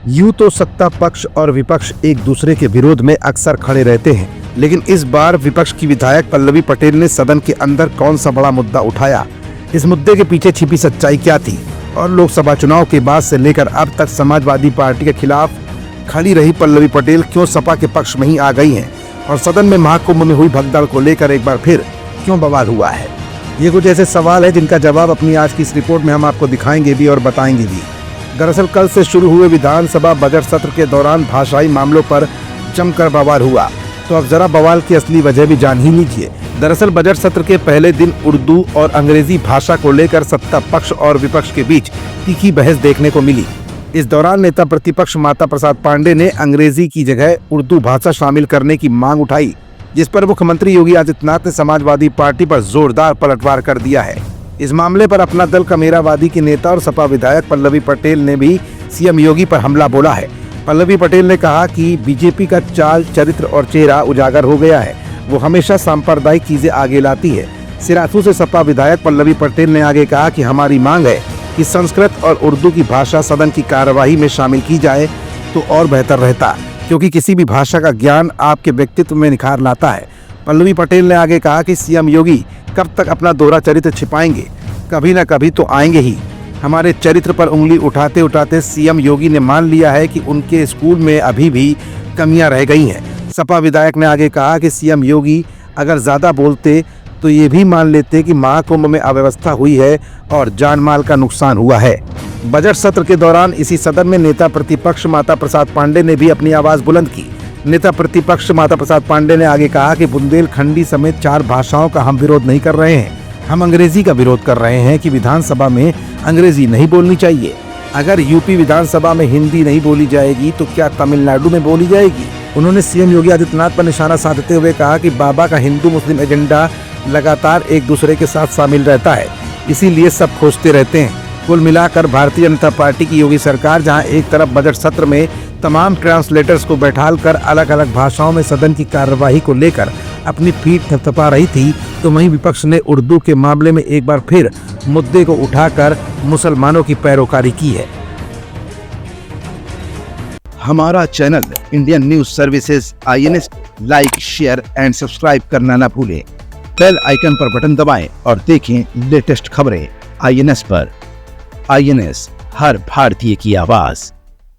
यूं तो सत्ता पक्ष और विपक्ष एक दूसरे के विरोध में अक्सर खड़े रहते हैं, लेकिन इस बार विपक्ष की विधायक पल्लवी पटेल ने सदन के अंदर कौन सा बड़ा मुद्दा उठाया, इस मुद्दे के पीछे छिपी सच्चाई क्या थी और लोकसभा चुनाव के बाद से लेकर अब तक समाजवादी पार्टी के खिलाफ खड़ी रही पल्लवी पटेल क्यों सपा के पक्ष में ही आ गई हैं और सदन में महाकुंभ में हुई भगदड़ को लेकर एक बार फिर क्यों बवाल हुआ है। ये कुछ ऐसे सवाल है जिनका जवाब अपनी आज की इस रिपोर्ट में हम आपको दिखाएंगे भी और बताएंगे भी। दरअसल कल से शुरू हुए विधानसभा बजट सत्र के दौरान भाषाई मामलों पर जमकर बवाल हुआ, तो अब जरा बवाल की असली वजह भी जान ही लीजिए। दरअसल बजट सत्र के पहले दिन उर्दू और अंग्रेजी भाषा को लेकर सत्ता पक्ष और विपक्ष के बीच तीखी बहस देखने को मिली। इस दौरान नेता प्रतिपक्ष माता प्रसाद पांडे ने अंग्रेजी की जगह उर्दू भाषा शामिल करने की मांग उठाई, जिस पर मुख्यमंत्री योगी आदित्यनाथ ने समाजवादी पार्टी पर जोरदार पलटवार कर दिया है। इस मामले पर अपना दल कमेरावादी की नेता और सपा विधायक पल्लवी पटेल ने भी सीएम योगी पर हमला बोला है। पल्लवी पटेल ने कहा कि बीजेपी का चाल, चरित्र और चेहरा उजागर हो गया है। वो हमेशा सांप्रदायिक चीजें आगे लाती है। सिराथू से सपा विधायक पल्लवी पटेल ने आगे कहा कि हमारी मांग है कि संस्कृत और उर्दू की भाषा सदन की कार्यवाही में शामिल की जाए तो और बेहतर रहता, क्योंकि किसी भी भाषा का ज्ञान आपके व्यक्तित्व में निखार लाता है। पल्लवी पटेल ने आगे कहा कि सीएम योगी कब तक अपना दोहरा चरित्र छिपाएंगे, कभी न कभी तो आएंगे ही। हमारे चरित्र पर उंगली उठाते उठाते सीएम योगी ने मान लिया है कि उनके स्कूल में अभी भी कमियां रह गई हैं। सपा विधायक ने आगे कहा कि सीएम योगी अगर ज्यादा बोलते तो ये भी मान लेते कि महाकुंभ में अव्यवस्था हुई है और जान माल का नुकसान हुआ है। बजट सत्र के दौरान इसी सदन में नेता प्रतिपक्ष माता प्रसाद पांडे ने भी अपनी आवाज बुलंद की। नेता प्रतिपक्ष माता प्रसाद पांडे ने आगे कहा कि बुंदेलखंडी समेत 4 भाषाओं का हम विरोध नहीं कर रहे हैं, हम अंग्रेजी का विरोध कर रहे हैं कि विधानसभा में अंग्रेजी नहीं बोलनी चाहिए। अगर यूपी विधानसभा में हिंदी नहीं बोली जाएगी तो क्या तमिलनाडु में बोली जाएगी। उन्होंने सीएम योगी आदित्यनाथ पर निशाना साधते हुए कहा कि बाबा का हिंदू मुस्लिम एजेंडा लगातार एक दूसरे के साथ शामिल रहता है, इसीलिए सब खोजते रहते हैं। कुल मिलाकर भारतीय जनता पार्टी की योगी सरकार जहां एक तरफ बजट सत्र में तमाम ट्रांसलेटर्स को बैठाल कर अलग अलग भाषाओं में सदन की कार्यवाही को लेकर अपनी पीठ थपथपा रही थी, तो वहीं विपक्ष ने उर्दू के मामले में एक बार फिर मुद्दे को उठाकर मुसलमानों की पैरोकारी की है। हमारा channel Indian news services INS like, share and subscribe करना ना भूलें। बेल आइकन पर बटन दबाएं और देखें लेटेस्ट खबरें INS पर। INS, हर भारतीय की आवाज।